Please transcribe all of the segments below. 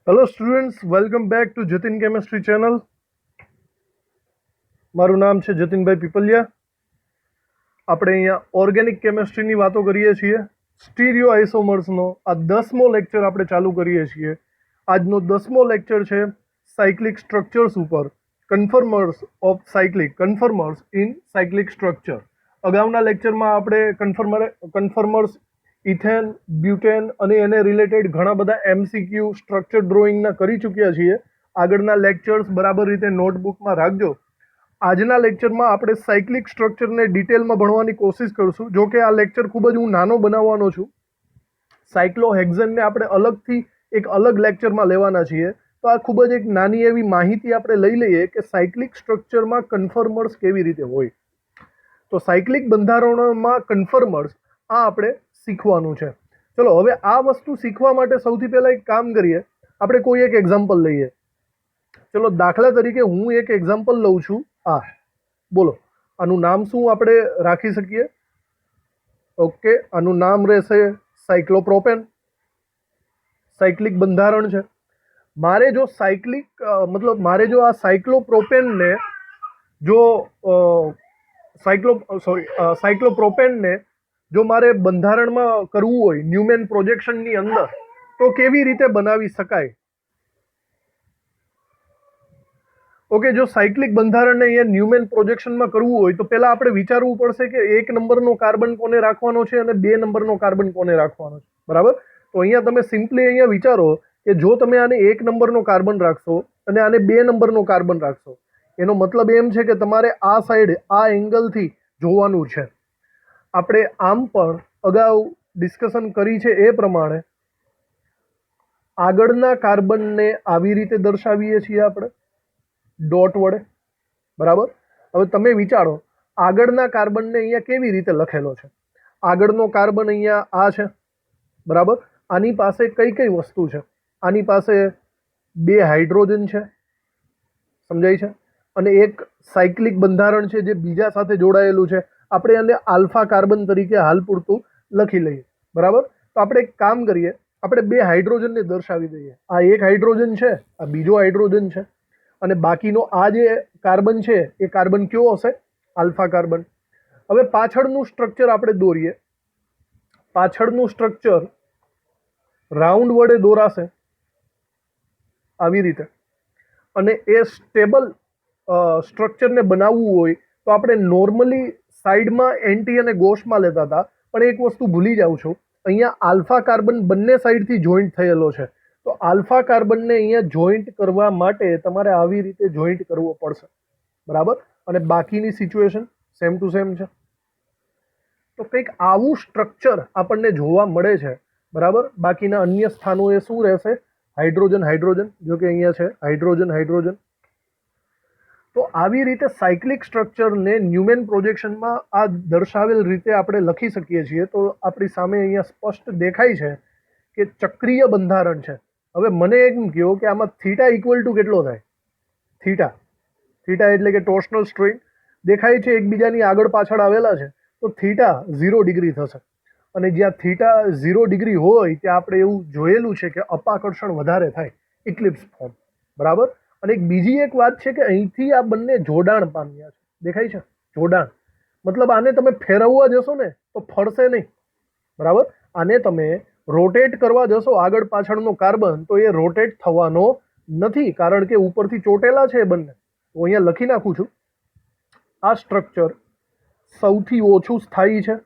Hello students, welcome back to Jatin chemistry channel. મારું નામ છે જતિનભાઈ પીપલિયા. આપણે અહીંયા ઓર્ગેનિક કેમેસ્ટ્રીની વાતો કરીએ છીએ. સ્ટીરિયો આઇસોમર્સનો આ 10મો લેક્ચર આપણે ચાલુ કરીએ છીએ. આજનો 10મો લેક્ચર છે સાયક્લિક સ્ટ્રક્ચર્સ ઉપર, conformers of cyclic conformers in cyclic structure. અગાઉના લેક્ચરમાં આપણે કન્ફર્મર્સ ઇથેન, બ્યુટેન અને એને રિલેટેડ ઘણા બધા એમસીક્યુ સ્ટ્રક્ચર ડ્રોઈંગના કરી ચૂક્યા છીએ. આગળના લેક્ચર્સ બરાબર રીતે નોટબુકમાં રાખજો. આજના લેક્ચરમાં આપણે સાયક્લિક સ્ટ્રક્ચરને ડિટેલમાં ભણવાની કોશિશ કરશું. જો કે આ લેક્ચર ખૂબ જ હું નાનો બનાવવાનો છું. સાયક્લોહેક્ઝનને આપણે અલગથી એક અલગ લેક્ચરમાં લેવાના છીએ. તો આ ખૂબ જ એક નાની એવી માહિતી આપણે લઈ લઈએ કે સાયક્લિક સ્ટ્રક્ચરમાં કન્ફર્મર્સ કેવી રીતે હોય. તો સાયક્લિક બંધારણોમાં કન્ફર્મર્સ આ આપણે શીખવાનું છે. ચલો, હવે આ વસ્તુ શીખવા માટે સૌથી પહેલાં એક કામ કરીએ. આપણે કોઈ એક એક્ઝામ્પલ લઈએ. ચલો, દાખલા તરીકે હું એક એક્ઝામ્પલ લઉં છું. બોલો, આનું નામ શું આપણે રાખી શકીએ? ઓકે, આનું નામ રહેશે સાયક્લોપ્રોપેન. સાયક્લિક બંધારણ છે. મારે જો આ સાયક્લોપ્રોપેનને સાયક્લોપ્રોપેનને જો મારે બંધારણમાં કરવું હોય ન્યુમેન પ્રોજેક્શનની અંદર, તો કેવી રીતે બનાવી શકાય? ઓકે, જો સાયક્લિક બંધારણને અહીંયા ન્યુમેન પ્રોજેક્શનમાં કરવું હોય તો પહેલાં આપણે વિચારવું પડશે કે 1 નંબરનો કાર્બન કોને રાખવાનો છે અને 2 નંબરનો કાર્બન કોને રાખવાનો છે. બરાબર? તો અહીંયા તમે સિમ્પલી અહીંયા વિચારો કે જો તમે આને 1 નંબરનો કાર્બન રાખશો અને આને 2 નંબરનો કાર્બન રાખશો, એનો મતલબ એમ છે કે તમારે આ સાઈડ આ એંગલથી જોવાનું છે. આપણે આમ પણ અગાઉ ડિસ્કશન કરી છે એ પ્રમાણે આગળના કાર્બનને આવી રીતે દર્શાવીએ છીએ આપણે ડોટ વડે. બરાબર? હવે તમે વિચારો, આગળના કાર્બનને અહીંયા કેવી રીતે લખેલો છે? આગળનો કાર્બન અહીંયા આ છે. બરાબર? આની પાસે કઈ કઈ વસ્તુ છે? આની પાસે 2 હાઇડ્રોજન છે, સમજાય છે? અને એક સાયક્લિક બંધારણ છે જે બીજા સાથે જોડાયેલું છે. આપણે આને આલ્ફા કાર્બન તરીકે હાલ પૂરતું લખી લઈએ. બરાબર? તો આપણે એક કામ કરીએ, આપણે 2 હાઇડ્રોજનને દર્શાવી દઈએ. આ એક હાઇડ્રોજન છે, આ બીજો હાઇડ્રોજન છે, અને બાકીનો આ જે કાર્બન છે એ કાર્બન કયો હશે? Alpha carbon. હવે પાછળનું સ્ટ્રક્ચર આપણે દોરીએ. પાછળનું સ્ટ્રક્ચર રાઉન્ડ વડે દોરાશે આવી રીતે. અને એ સ્ટેબલ સ્ટ્રક્ચરને બનાવવું હોય તો આપણે નોર્મલી સાઈડમાં એન્ટી અને ગોસમાં લેતા હતા, પણ એક વસ્તુ ભૂલી જાઉં છું, અહીંયા આલ્ફા કાર્બન બંને સાઈડથી જોઈન્ટ થયેલો છે. તો આલ્ફા કાર્બનને અહીંયા જોઈન્ટ કરવા માટે તમારે આવી રીતે જોઈન્ટ કરવો પડશે. બરાબર? અને બાકીની સિચ્યુએશન સેમ ટુ સેમ છે. તો કંઈક આવું સ્ટ્રક્ચર આપણને જોવા મળે છે. બરાબર? બાકીના અન્ય સ્થાનોએ શું રહેશે? Hydrogen hydrogen. જો કે અહીંયા છે હાઇડ્રોજન હાઇડ્રોજન. તો આવી રીતે સાયક્લિક સ્ટ્રક્ચરને ન્યુમેન પ્રોજેક્શનમાં આ દર્શાવેલ રીતે આપણે લખી શકીએ છીએ. તો આપણી સામે અહીંયા સ્પષ્ટ દેખાય છે કે ચક્રીય બંધારણ છે. હવે મને એમ કહો કે આમાં થીટા ઇક્વલ ટુ કેટલો થાય? થીટા એટલે કે ટોર્શનલ સ્ટ્રેન દેખાય છે, એકબીજાની આગળ પાછળ આવેલા છે, તો થીટા 0 ડિગ્રી થશે. અને જ્યાં થીટા 0 ડિગ્રી હોય ત્યાં આપણે એવું જોયેલું છે કે અપાકર્ષણ વધારે થાય, ઇક્લિપ્સ ફોર્મ. બરાબર? અને બીજી એક વાત છે કે અહીંથી આ બંને જોડાણ પામ્યા છે. દેખાય છે? જોડાણ મતલબ આને તમે ફેરવવા જશો ને તો ફરશે નહીં. બરાબર? આને તમે રોટેટ કરવા જશો આગળ પાછળનો કાર્બન, તો એ રોટેટ થવાનો નથી, કારણ કે ઉપરથી ચોટેલા છે એ બંને. તો અહીંયા લખી નાખું છું, આ સ્ટ્રક્ચર સૌથી ઓછું સ્થાયી છે.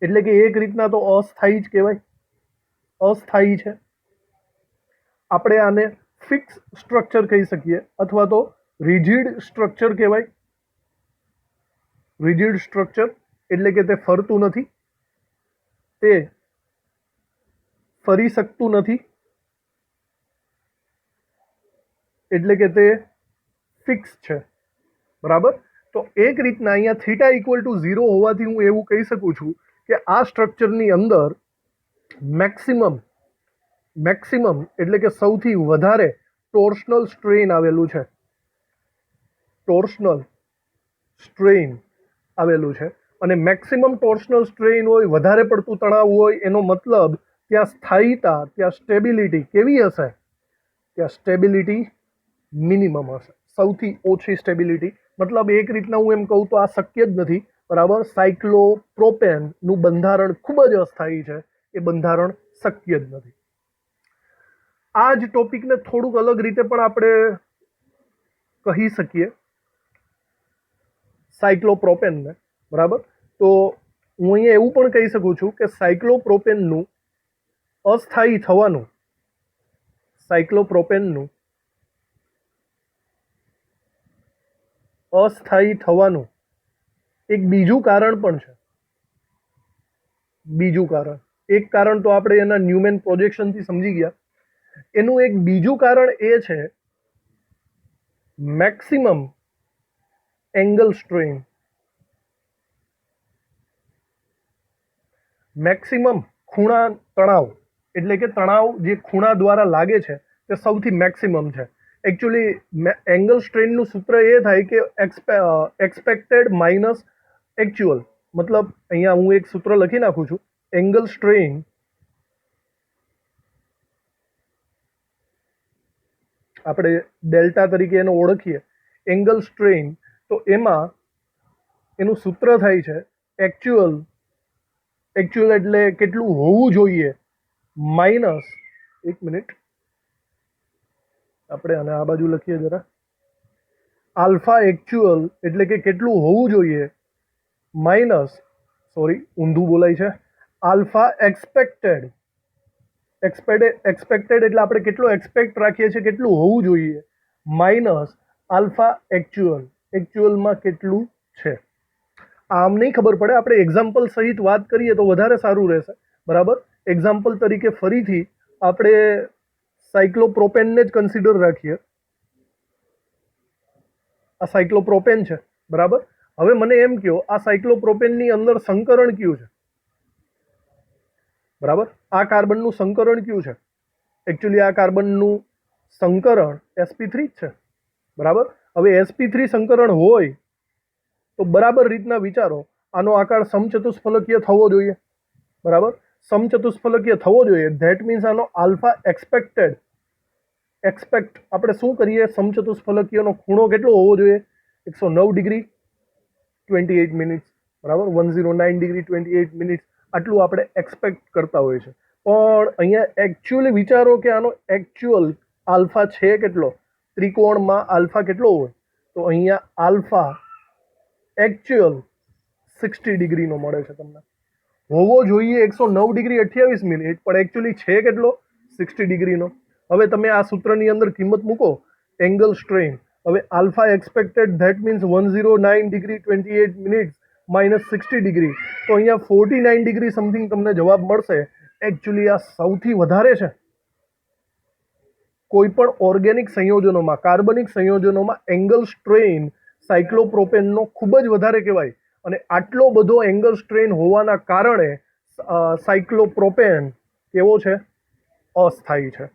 એટલે કે એક રીતના તો અસ્થાયી જ કહેવાય, અસ્થાયી છે. આપણે આને ફિક્સ સ્ટ્રક્ચર કહી શકીએ, અથવા તો રિજિડ સ્ટ્રક્ચર કહેવાય. રિજિડ સ્ટ્રક્ચર એટલે કે તે ફરતું નથી, તે ફરી શકતું નથી, એટલે કે તે ફિક્સ છે. બરાબર? તો એક રીતના અહીંયા થીટા ઇક્વલ ટુ 0 હોવાથી હું એવું કહી શકું છું કે આ સ્ટ્રક્ચરની અંદર મેક્સિમમ એટલે કે સૌથી વધારે ટોર્શનલ સ્ટ્રેન આવેલું છે. ટોર્શનલ સ્ટ્રેન આવેલું છે. અને મેક્સિમમ ટોર્શનલ સ્ટ્રેન હોય, વધારે પડતું તણાવ હોય, એનો મતલબ ત્યાં સ્થાયીતા, ત્યાં સ્ટેબિલિટી કેવી હશે? ત્યાં સ્ટેબિલિટી મિનિમમ હશે, સૌથી ઓછી સ્ટેબિલિટી. મતલબ એક રીતના હું એમ કહું તો આ શક્ય જ નથી, બરાબર. સાયક્લોપ્રોપેનનું બંધારણ ખૂબ જ અસ્થાયી છે, એ બંધારણ શક્ય જ નથી. આ જ ટોપિકને થોડુંક અલગ રીતે પણ આપણે કહી શકીએ, સાયક્લોપ્રોપેનને, બરાબર. તો હું અહીંયા એવું પણ કહી શકું છું કે સાયક્લોપ્રોપેનનું અસ્થાયી થવાનું, સાયક્લોપ્રોપેનનું અસ્થાયી થવાનું એક બીજું કારણ પણ છે. બીજું કારણ, એક કારણ તો આપણે એના ન્યુમેન પ્રોજેક્શનથી સમજી ગયા. એનું એક બીજું કારણ એ છે મેક્સિમમ એંગલ સ્ટ્રેન. મેક્સિમમ ખૂણા તણાવ, એટલે કે તણાવ જે ખૂણા દ્વારા લાગે છે તે સૌથી મેક્સિમમ છે. એકચ્યુઅલી એંગલ સ્ટ્રેનનું સૂત્ર એ થાય કે એક્સપેક્ટેડ માઇનસ એકચ્યુઅલ. મતલબ અહીંયા હું એક સૂત્ર લખી નાખું છું, એંગલ સ્ટ્રેન આપણે ડેલ્ટા તરીકે એને ઓળખીએ, એંગલ સ્ટ્રેન. તો એમાં એનું સૂત્ર થાય છે એકચ્યુઅલ. એકચ્યુઅલ એટલે કેટલું હોવું જોઈએ માઇનસ, એક મિનિટ આપણે આને આ બાજુ લખીએ જરા, આલ્ફા એકચ્યુઅલ એટલે કે કેટલું હોવું જોઈએ માઇનસ, સોરી ઊંધું બોલાય છે, આલ્ફા એક્સપેક્ટેડ. એક્સપેક્ટેડ એટલે આપણે કેટલું એક્સપેક્ટ રાખીએ છીએ કેટલું હોવું જોઈએ માઇનસ આલ્ફા એકચ્યુઅલ, એકચ્યુઅલમાં કેટલું છે. આમ નહીં ખબર પડે, આપણે એક્ઝામ્પલ સહિત વાત કરીએ તો વધારે સારું રહેશે, બરાબર. એક્ઝામ્પલ તરીકે ફરીથી આપણે સાયક્લોપ્રોપેનને જ કન્સિડર રાખીએ. આ સાયક્લોપ્રોપેન છે, બરાબર. હવે મને એમ કહો આ સાયક્લોપ્રોપેનની અંદર સંકરણ કયું છે? બરાબર, આ કાર્બનનું સંકરણ કયું છે? એકચ્યુઅલી આ કાર્બનનું સંકરણ sp3 જ છે, બરાબર. હવે sp3 સંકરણ હોય તો બરાબર રીતના વિચારો, આનો આકાર સમચતુષ્ફલકીય થવો જોઈએ, બરાબર. સમચતુષ્ફલકીય થવો જોઈએ, ધેટ મીન્સ આનો આલ્ફા એક્સપેક્ટેડ. એક્સપેક્ટ આપણે શું કરીએ, સમચતુષ્ફલકીયનો ખૂણો કેટલો હોવો જોઈએ? 109 ડિગ્રી 28 મિનિટ્સ, બરાબર. 109 ડિગ્રી 28 મિનિટ્સ, આટલું આપણે એક્સપેક્ટ કરતા હોય છે. પણ અહીંયા એકચ્યુઅલી વિચારો કે આનો એકચ્યુઅલ આલ્ફા છે કેટલો? ત્રિકોણમાં આલ્ફા કેટલો હોય? તો અહીંયા આલ્ફા એકચ્યુઅલ 60 ડિગ્રીનો મળે છે તમને. હોવો જોઈએ 109 ડિગ્રી 28 મિનિટ, પણ એકચ્યુઅલી છે કેટલો? 60 ડિગ્રીનો. હવે તમે આ સૂત્રની અંદર કિંમત મૂકો, એંગલ સ્ટ્રેન. હવે alpha expected that means 109 degree 28 minutes minus 60 degree, તો અહીંયા 49 ડિગ્રી સમથિંગ તમને જવાબ મળશે. એકચ્યુઅલી આ સૌથી વધારે છે કોઈ પણ ઓર્ગેનિક સંયોજનોમાં, કાર્બનિક સંયોજનોમાં એંગલ સ્ટ્રેન સાયક્લોપ્રોપેનનો ખૂબ જ વધારે કહેવાય. અને આટલો બધો એંગલ સ્ટ્રેન હોવાના કારણે સાયક્લોપ્રોપેન કેવો છે? અસ્થાયી છે.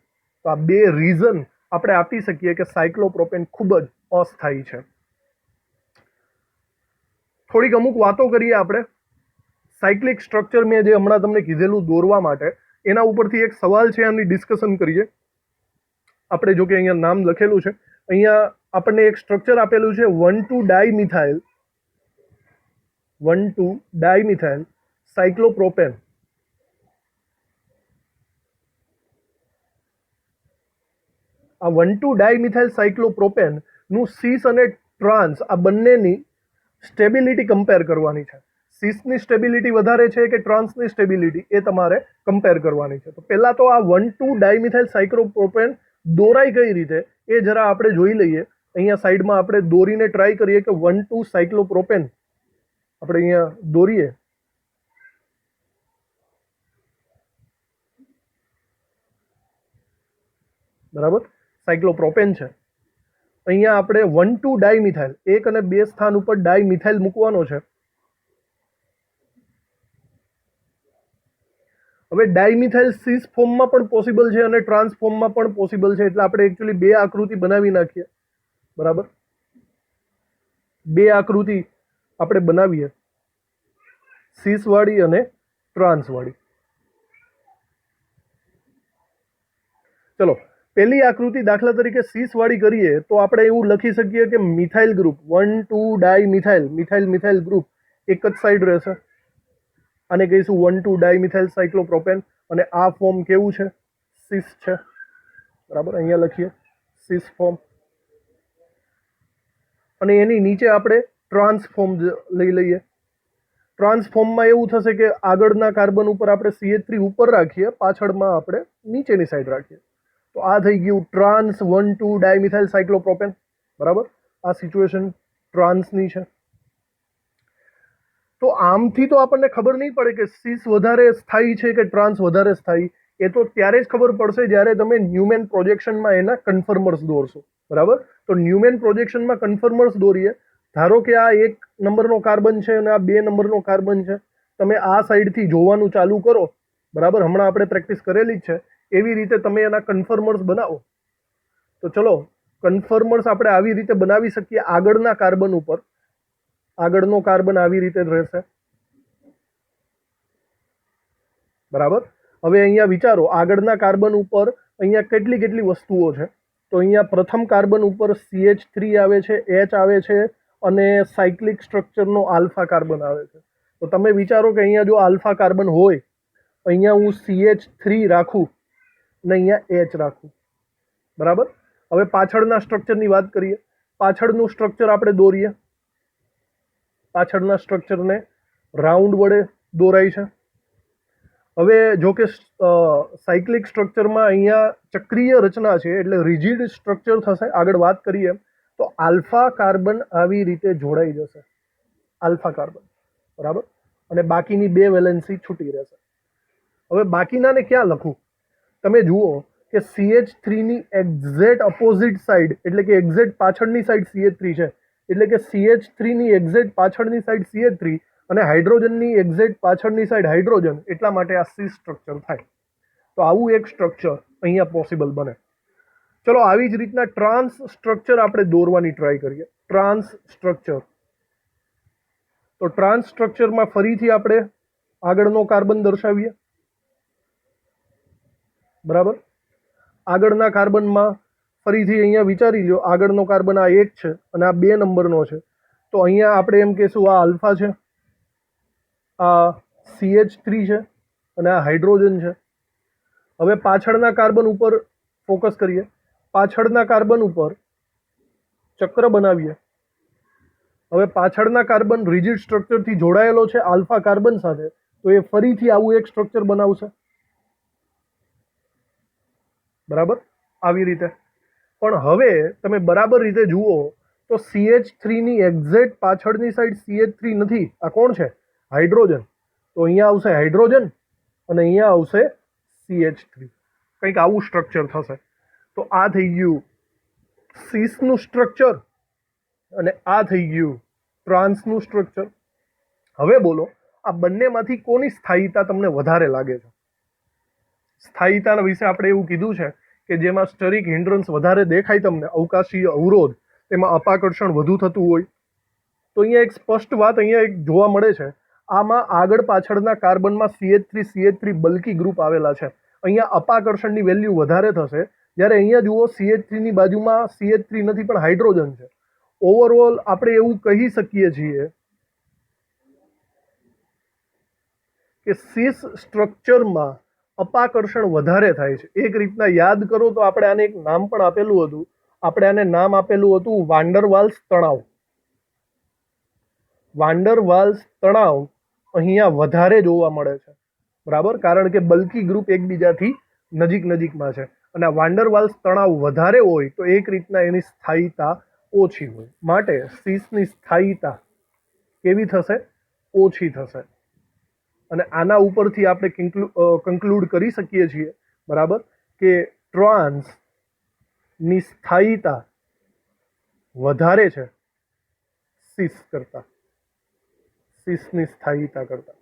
તો આ બે રીઝન આપણે આપી શકીએ કે સાયક્લોપ્રોપેન ખૂબ જ અસ્થાયી છે. થોડીક અમુક વાતો કરીએ આપણે સાયક્લિક સ્ટ્રક્ચર, મેં જે હમણાં તમને કીધેલું દોરવા માટે, એના ઉપરથી એક સવાલ છે, આની ડિસ્કશન કરીએ આપણે. જો કે અહીંયા નામ લખેલું છે, અહીંયા આપણને એક સ્ટ્રક્ચર આપેલું છે 1,2-ડાયમિથાઇલ, 1,2-ડાયમિથાઇલ સાયક્લોપ્રોપેન. આ 1,2-ડાયમિથાઇલ સાયક્લોપ્રોપેન નું સીસ અને ટ્રાન્સ આ બંનેની સ્ટેબિલિટી કમ્પેર કરવાની છે. સીસની સ્ટેબિલિટી વધારે છે કે ટ્રાન્સની સ્ટેબિલિટી, એ તમારે કમ્પેર કરવાની છે. તો પહેલા તો આ 1,2-ડાયમિથાઇલ સાયક્લોપ્રોપેન દોરાય કઈ રીતે એ જરા આપણે જોઈ લઈએ. અહીંયા સાઈડમાં આપણે દોરીને ટ્રાય કરીએ કે 1,2 સાયક્લોપ્રોપેન આપણે અહીંયા દોરીએ. બરાબર, સાયક્લોપ્રોપેન છે. અહીંયા આપણે 1,2-ડાયમિથાઇલ, 1 અને 2 સ્થાન ઉપર ડાયમિથાઇલ મૂકવાનો છે. હવે ડાયમિથાઇલ સીસ ફોર્મમાં પણ પોસિબલ છે અને ટ્રાન્સ ફોર્મમાં પણ પોસિબલ છે, એટલે આપણે એકચ્યુઅલી બે આકૃતિ બનાવી નાખીએ. બરાબર, બે આકૃતિ આપણે બનાવીએ, સીસ વાળી અને ટ્રાન્સ વાળી. ચલો પહેલી આકૃતિ દાખલા તરીકે સીસ વાળી કરીએ તો આપણે એવું લખી શકીએ કે મિથાઇલ ગ્રુપ 1,2 ડાઈ મિથાઇલ મિથાઇલ મિથાઇલ ગ્રુપ એક જ સાઈડ રહેશે. આને કહીશું 1,2 ડાઈ મિથાઇલ સાયક્લોપ્રોપેન અને આ ફોર્મ કેવું છે? સીસ છે. બરાબર, અહીંયા લખીએ સીસ ફોર્મ. અને એની નીચે આપણે ટ્રાન્સફોર્મ લઈ લઈએ. ટ્રાન્સફોર્મમાં એવું થશે કે આગળના કાર્બન ઉપર આપણે CH3 ઉપર રાખીએ, પાછળમાં આપણે નીચેની સાઈડ રાખીએ. તો આ થઈ ગયું ટ્રાન્સ 1,2 ડાયમિથાઇલ સાયક્લોપ્રોપેન. બરાબર, આ સિચ્યુએશન ટ્રાન્સની છે. તો આમથી તો આપણને ખબર નહીં પડે કે સીસ વધારે સ્થાયી છે કે ટ્રાન્સ વધારે સ્થાયી. એ તો ત્યારે જ ખબર પડશે જ્યારે તમે ન્યુમેન પ્રોજેક્શનમાં એના કન્ફર્મર્સ દોરશો. બરાબર, તો ન્યુમેન પ્રોજેક્શનમાં કન્ફર્મર્સ દોરીએ. ધારો કે આ 1 નંબરનો કાર્બન છે અને આ 2 નંબરનો કાર્બન છે. તમે આ સાઈડથી જોવાનું ચાલુ કરો. બરાબર, હમણાં આપણે પ્રેક્ટિસ કરેલી જ છે. એવી રીતે તમે એના કન્ફર્મર્સ બનાવો. તો ચલો કન્ફર્મર્સ આપણે આવી રીતે બનાવી શકીએ. આગળના કાર્બન ઉપર આગળનો કાર્બન આવી રીતે રહેશે. બરાબર, હવે અહીંયા વિચારો આગળના કાર્બન ઉપર અહીંયા કેટલી કેટલી વસ્તુઓ છે. તો અહીંયા પ્રથમ કાર્બન ઉપર CH3 આવે છે, H આવે છે અને સાયક્લિક સ્ટ્રક્ચરનો આલ્ફા કાર્બન આવે છે. તો તમે વિચારો કે અહીંયા જો આલ્ફા કાર્બન હોય, અહીંયા હું CH3 રાખું ને અહીંયા H રાખું. બરાબર, હવે પાછળના સ્ટ્રક્ચરની વાત કરીએ. પાછળનું સ્ટ્રક્ચર આપણે દોરીએ. પાછળના સ્ટ્રક્ચરને રાઉન્ડ વડે દોરાય છે. હવે જો કે સાયક્લિક સ્ટ્રક્ચરમાં અહીંયા ચક્રીય રચના છે એટલે રિજિડ સ્ટ્રક્ચર થશે. આગળ વાત કરીએ તો આલ્ફા કાર્બન આવી રીતે જોડાઈ જશે. Alpha carbon. બરાબર, અને બાકીની 2 વેલેન્સી છૂટી રહેશે. હવે બાકીનાને ક્યાં લખું? તમે જુઓ કે CH3ની એક્ઝેક્ટ અપોઝિટ સાઈડ એટલે કે એક્ઝેક્ટ પાછળની સાઈડ CH3 છે. એટલે કે CH3ની એક્ઝેક્ટ પાછળની સાઈડ CH3 અને હાઇડ્રોજનની એક્ઝેક્ટ પાછળની સાઈડ હાઇડ્રોજન. એટલા માટે આ સીસ સ્ટ્રક્ચર થાય. તો આવું એક સ્ટ્રક્ચર અહીંયા પોસિબલ બને. ચલો આવી જ રીતના ટ્રાન્સ સ્ટ્રક્ચર આપણે દોરવાની ટ્રાય કરીએ. Trans structure. તો ટ્રાન્સ સ્ટ્રક્ચરમાં ફરીથી આપણે આગળનો કાર્બન દર્શાવીએ. બરાબર, આગળના કાર્બનમાં ફરીથી અહીંયા વિચારી લો, આગળનો કાર્બન આ 1 છે અને આ 2 નંબરનો છે. તો અહીંયા આપણે એમ કહેશું આ આલ્ફા છે, આ CH3 છે અને આ હાઇડ્રોજન છે. હવે પાછળના કાર્બન ઉપર ફોકસ કરીએ. પાછળના કાર્બન ઉપર ચક્ર બનાવીએ. હવે પાછળના કાર્બન રિજિડ સ્ટ્રક્ચરથી જોડાયેલો છે આલ્ફા કાર્બન સાથે, તો એ ફરીથી આવું એક સ્ટ્રક્ચર બનાવશે. બરાબર, આવી રીતે. પણ હવે તમે બરાબર રીતે જુઓ તો CH3ની એક્ઝેક્ટ પાછળની સાઈડ CH3 નથી. આ કોણ છે? હાઇડ્રોજન. તો અહીંયા આવશે હાઇડ્રોજન અને અહીંયા આવશે CH3. કંઈક આવું સ્ટ્રક્ચર થશે. તો આ થઈ ગયું સીસનું સ્ટ્રક્ચર અને આ થઈ ગયું ટ્રાન્સનું સ્ટ્રક્ચર. હવે બોલો આ બંનેમાંથી કોની સ્થાયીતા તમને વધારે લાગે છે? સ્થાયીતાના વિશે આપણે એવું કીધું છે કે જેમાં સ્ટરિક હિન્ડ્રન્સ વધારે દેખાય તમને, અવકાશીય અવરોધ, તેમાં અપાકર્ષણ વધુ થતું હોય. તો અહીંયા એક સ્પષ્ટ વાત અહીંયા એક જોવા મળે છે. આમાં આગળ પાછળના કાર્બનમાં CH3 બલ્કી ગ્રુપ આવેલા છે. અહીંયા અપાકર્ષણની વેલ્યુ વધારે થશે. જ્યારે અહીંયા જુઓ CH3ની બાજુમાં CH3 નથી પણ હાઇડ્રોજન છે. ઓવરઓલ આપણે એવું કહી શકીએ છીએ કે સીસ સ્ટ્રક્ચરમાં અપાકર્ષણ વધારે થાય છે. એક રીતના યાદ કરો તો આપણે આને એક નામ પણ આપેલું હતું. આપણે આને નામ આપેલું હતું વાન્ડર વાલ્સ તણાવ. વાન્ડર વાલ્સ તણાવ અહીંયા વધારે જોવા મળે છે. બરાબર, કારણ કે બલ્કી ગ્રુપ એકબીજાથી નજીકમાં છે અને વાન્ડર વાલ્સ તણાવ વધારે હોય તો એક રીતના એની સ્થાયીતા ઓછી હોય. માટે સીસની સ્થાયીતા કેવી થશે? ઓછી થશે. અને આના ઉપરથી આપણે કન્ક્લુડ કરી શકીએ છીએ, બરાબર, કે ટ્રાન્સની સ્થાયીતા વધારે છે સીસ કરતા, સીસની સ્થાયીતા કરતા.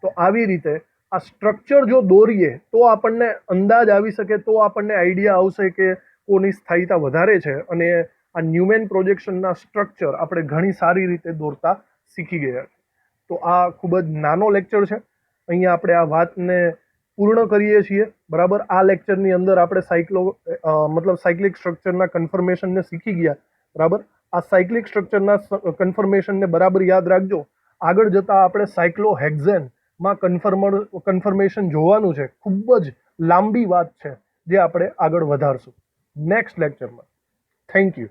તો આવી રીતે આ સ્ટ્રક્ચર જો દોરીએ તો આપણને અંદાજ આવી શકે, તો આપણને આઈડિયા આવશે કે કોની સ્થાયીતા વધારે છે. અને આ ન્યુમેન પ્રોજેક્શનના સ્ટ્રક્ચર આપણે ઘણી સારી રીતે દોરતા શીખી ગયા. તો આ ખૂબ જ નાનો લેક્ચર છે. અહીંયા આપણે આ વાતને પૂર્ણ કરીએ છીએ. બરાબર, આ લેક્ચરની અંદર આપણે સાયક્લિક સ્ટ્રક્ચરના કન્ફર્મેશનને શીખી ગયા. બરાબર, આ સાયક્લિક સ્ટ્રક્ચરના કન્ફર્મેશનને બરાબર યાદ રાખજો. આગળ જતા આપણે સાયક્લોહેક્ઝેનમાં કન્ફર્મેશન જોવાનું છે. ખૂબ જ લાંબી વાત છે જે આપણે આગળ વધારશું નેક્સ્ટ લેક્ચરમાં. Thank you.